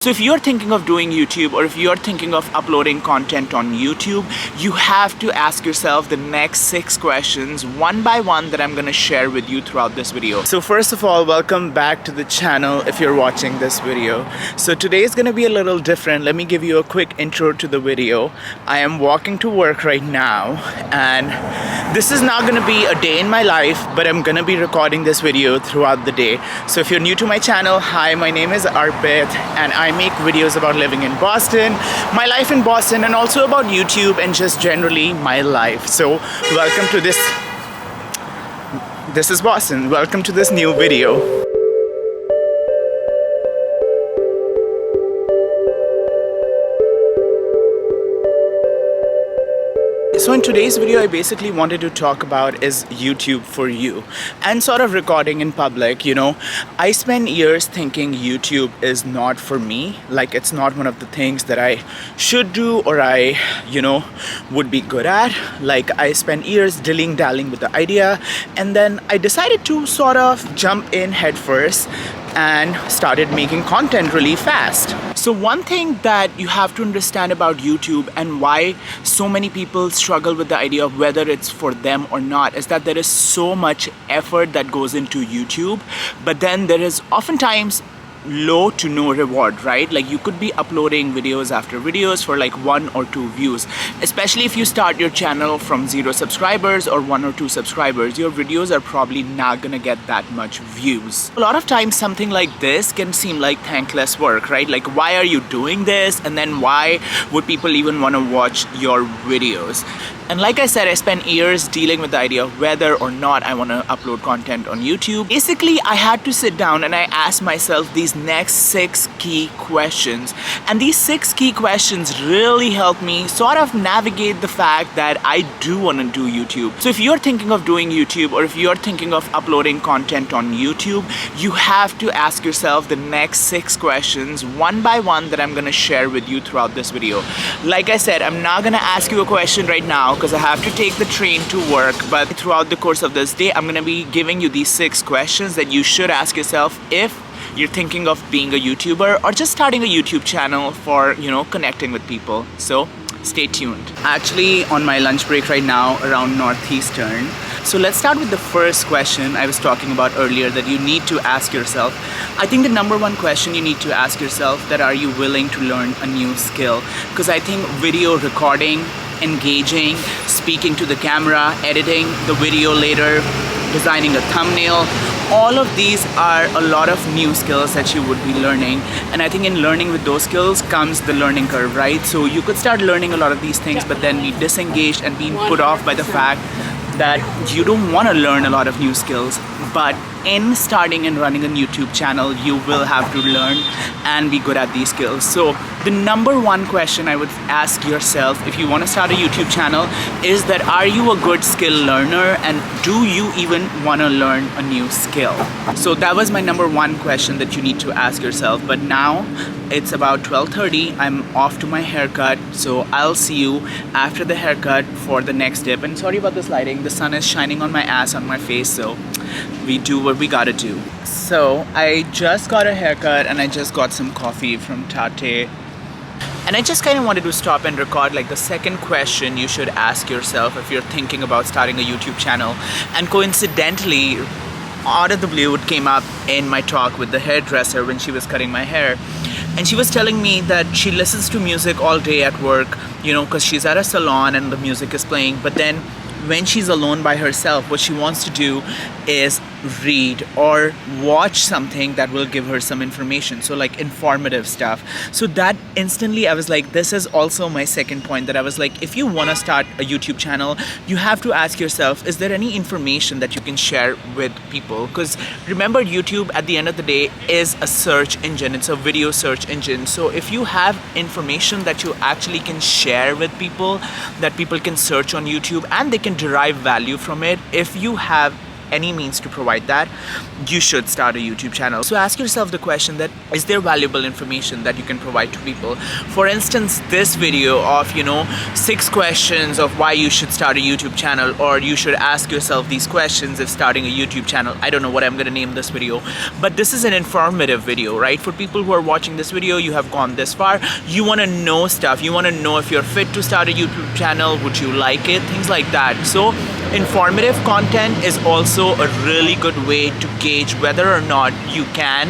So if you're thinking of doing YouTube, or if you're thinking of uploading content on YouTube, you have to ask yourself the next 6 questions one by one that I'm going to share with you throughout this video. So first of all, welcome back to the channel if you're watching this video. So today is going to be a little different. Let me give you a quick intro to the video. I am walking to work right now, and this is not going to be a day in my life, but I'm going to be recording this video throughout the day. So if you're new to my channel, hi, my name is Arpit, and I make videos about living in Boston, my life in Boston, and also about YouTube and just generally my life. So welcome to this is Boston. Welcome to this new video. So in today's video, I basically wanted to talk about is YouTube for you, and sort of recording in public. I spent years thinking YouTube is not for me, like it's not one of the things that I should do or I would be good at. Like I spent years dilly-dallying with the idea, and then I decided to sort of jump in headfirst and started making content really fast. So one thing that you have to understand about YouTube and why so many people struggle with the idea of whether it's for them or not is that there is so much effort that goes into YouTube, but then there is oftentimes low to no reward, right? Like you could be uploading videos after videos for like 1 or 2 views, especially if you start your channel from 0 subscribers or 1 or 2 subscribers. Your videos are probably not gonna get that much views. A lot of times something like this can seem like thankless work, right? Like why are you doing this, and then why would people even want to watch your videos? And like I said, I spent years dealing with the idea of whether or not I want to upload content on YouTube. Basically, I had to sit down and I asked myself these next 6 key questions. And these 6 key questions really helped me sort of navigate the fact that I do want to do YouTube. So if you're thinking of doing YouTube, or if you're thinking of uploading content on YouTube, you have to ask yourself the next 6 questions one by one that I'm going to share with you throughout this video. Like I said, I'm not going to ask you a question right now because I have to take the train to work, but throughout the course of this day, I'm going to be giving you these 6 questions that you should ask yourself if you're thinking of being a YouTuber or just starting a YouTube channel for, connecting with people. So stay tuned. Actually, on my lunch break right now around Northeastern. So let's start with the first question I was talking about earlier that you need to ask yourself. I think the number 1 question you need to ask yourself that are you willing to learn a new skill? Because I think video recording, engaging, speaking to the camera, editing the video later, designing a thumbnail, all of these are a lot of new skills that you would be learning. And I think in learning with those skills comes the learning curve, right? So you could start learning a lot of these things, but then be disengaged and being put off by the fact that you don't want to learn a lot of new skills. But in starting and running a YouTube channel, you will have to learn and be good at these skills. So the number 1 question I would ask yourself if you want to start a YouTube channel is that are you a good skill learner, and do you even want to learn a new skill? So that was my number 1 question that you need to ask yourself. But now it's about 12:30. I'm off to my haircut, so I'll see you after the haircut for the next dip. And sorry about this lighting, the sun is shining on my ass, on my face, so we do what we gotta do. So I just got a haircut and I just got some coffee from Tate. And I just kind of wanted to stop and record like the second question you should ask yourself if you're thinking about starting a YouTube channel. And coincidentally, out of the blue, it came up in my talk with the hairdresser when she was cutting my hair. And she was telling me that she listens to music all day at work, because she's at a salon and the music is playing. But then when she's alone by herself, what she wants to do is read or watch something that will give her some information, so like informative stuff. So that instantly I was like, this is also my second point, that I was like, if you want to start a YouTube channel, you have to ask yourself, is there any information that you can share with people? Because remember, YouTube at the end of the day is a search engine, it's a video search engine. So if you have information that you actually can share with people, that people can search on YouTube and they can derive value from it, if you have any means to provide that, you should start a YouTube channel. So ask yourself the question that, is there valuable information that you can provide to people? For instance, this video of, 6 questions of why you should start a YouTube channel, or you should ask yourself these questions if starting a YouTube channel. I don't know what I'm gonna name this video, but this is an informative video, right? For people who are watching this video, you have gone this far, you wanna know stuff, you wanna know if you're fit to start a YouTube channel, would you like it, things like that. So informative content is also a really good way to gauge whether or not you can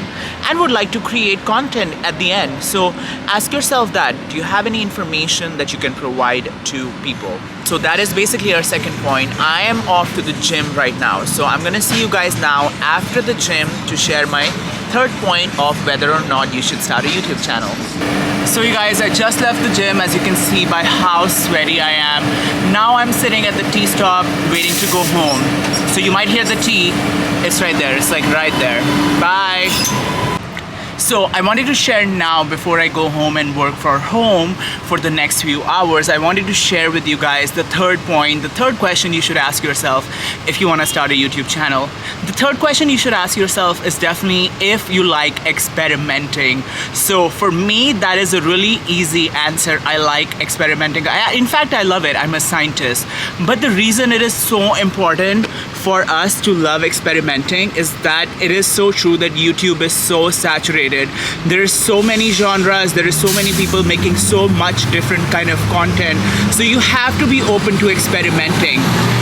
and would like to create content at the end. So ask yourself that, do you have any information that you can provide to people? So that is basically our second point. I am off to the gym right now, so I'm gonna see you guys now after the gym to share my third point of whether or not you should start a YouTube channel. So you guys, I just left the gym, as you can see by how sweaty I am. Now I'm sitting at the T stop waiting to go home. So you might hear the T, it's right there, it's like right there. Bye. So I wanted to share now, before I go home and work from home for the next few hours, I wanted to share with you guys the third point, the third question you should ask yourself if you want to start a YouTube channel. The third question you should ask yourself is definitely if you like experimenting. So for me, that is a really easy answer. I like experimenting. In fact, I love it. I'm a scientist. But the reason it is so important for us to love experimenting is that it is so true that YouTube is so saturated. There is so many genres, there is so many people making so much different kind of content. So you have to be open to experimenting.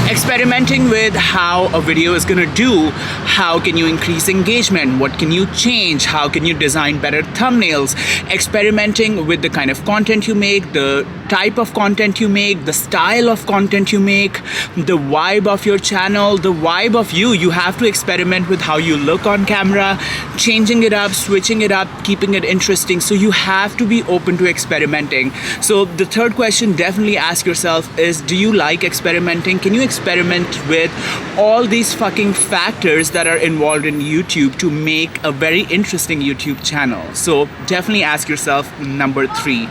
Experimenting with how a video is gonna do, how can you increase engagement, what can you change, how can you design better thumbnails, experimenting with the kind of content you make, the type of content you make, the style of content you make, the vibe of your channel, the vibe of you. You have to experiment with how you look on camera, changing it up, switching it up, keeping it interesting. So you have to be open to experimenting. So the third question definitely ask yourself is, do you like experimenting? Can you experiment with all these fucking factors that are involved in YouTube to make a very interesting YouTube channel? So definitely ask yourself number 3.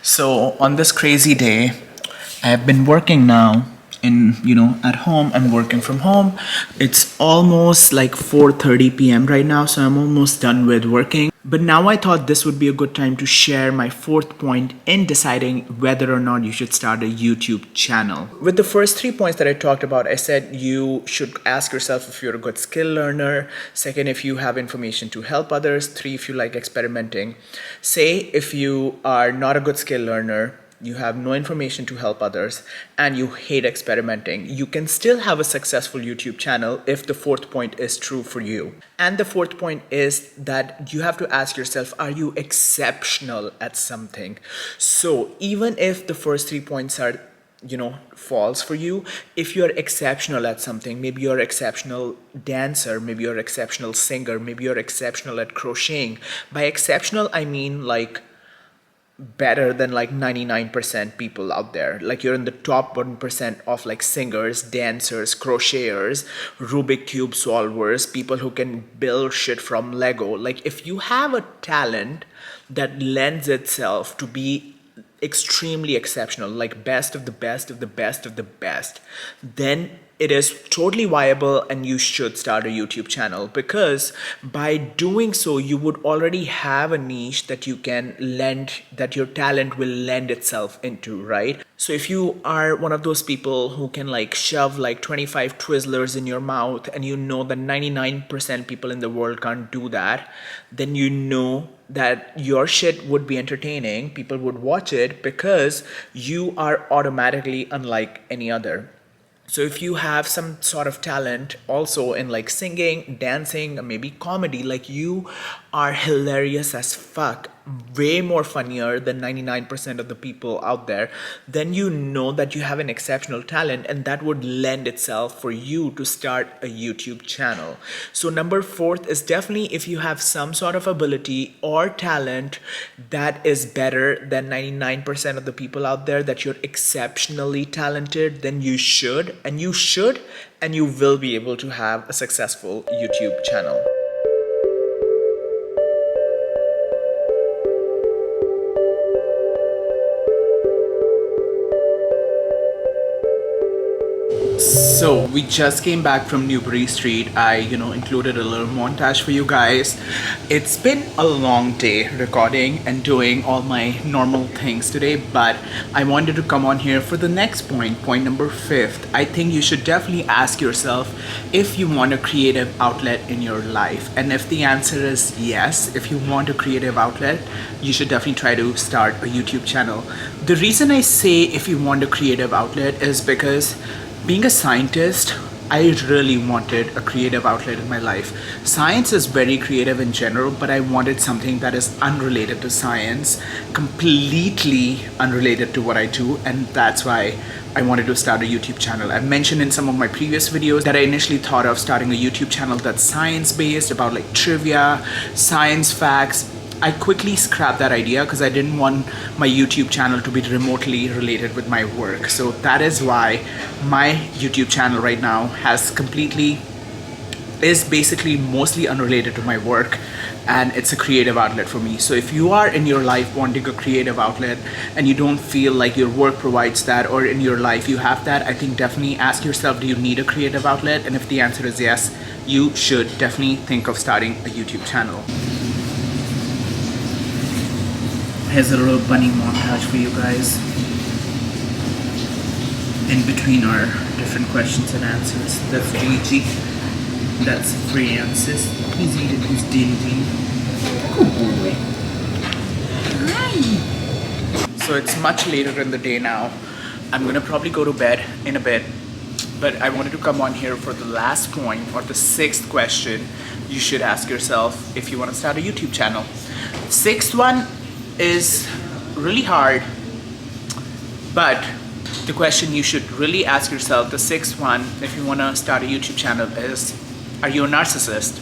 So on this crazy day, I have been working now at home. I'm working from home. It's almost like 4:30 p.m. right now, so I'm almost done with working. But now I thought this would be a good time to share my fourth point in deciding whether or not you should start a YouTube channel. With the first 3 points that I talked about, I said you should ask yourself if you're a good skill learner. Second, if you have information to help others. 3, if you like experimenting. Say if you are not a good skill learner, you have no information to help others, and you hate experimenting, you can still have a successful YouTube channel if the fourth point is true for you. And the fourth point is that you have to ask yourself, are you exceptional at something? So even if the first 3 points are false for you, if you're exceptional at something, maybe you're exceptional dancer, maybe you're exceptional singer, maybe you're exceptional at crocheting. By exceptional, I mean like better than like 99% people out there. Like you're in the top 1% of like singers, dancers, crocheters, Rubik cube solvers, people who can build shit from Lego. Like if you have a talent that lends itself to be extremely exceptional, like best of the best of the best of the best, then it is totally viable and you should start a YouTube channel, because by doing so you would already have a niche that you can that your talent will lend itself into, right? So if you are one of those people who can like shove like 25 Twizzlers in your mouth, and you know that 99% people in the world can't do that, then you know that your shit would be entertaining, people would watch it, because you are automatically unlike any other. So if you have some sort of talent also in like singing, dancing, or maybe comedy, like you are hilarious as fuck, way more funnier than 99% of the people out there, then you know that you have an exceptional talent, and that would lend itself for you to start a YouTube channel. So number 4th is definitely if you have some sort of ability or talent that is better than 99% of the people out there, that you're exceptionally talented, then you should and you will be able to have a successful YouTube channel. So we just came back from Newbury Street. I, included a little montage for you guys. It's been a long day recording and doing all my normal things today, but I wanted to come on here for the next point number 5. I think you should definitely ask yourself if you want a creative outlet in your life. And if the answer is yes, if you want a creative outlet, you should definitely try to start a YouTube channel. The reason I say if you want a creative outlet is because being a scientist, I really wanted a creative outlet in my life. Science is very creative in general, but I wanted something that is unrelated to science, completely unrelated to what I do, and that's why I wanted to start a YouTube channel. I've mentioned in some of my previous videos that I initially thought of starting a YouTube channel that's science-based, about like trivia, science facts. I quickly scrapped that idea because I didn't want my YouTube channel to be remotely related with my work. So that is why my YouTube channel right now is basically mostly unrelated to my work, and it's a creative outlet for me. So if you are in your life wanting a creative outlet and you don't feel like your work provides that, or in your life you have that, I think definitely ask yourself, do you need a creative outlet? And if the answer is yes, you should definitely think of starting a YouTube channel. Here's a little bunny montage for you guys. In between our different questions and answers. That's Gigi. That's Francis. He's eating his din-din. Good boy. Hi. So it's much later in the day now. I'm gonna probably go to bed in a bit. But I wanted to come on here for the last point, or the 6th question you should ask yourself if you want to start a YouTube channel. 6th one is really hard, but the question you should really ask yourself, the 6th one, if you want to start a YouTube channel, is, are you a narcissist?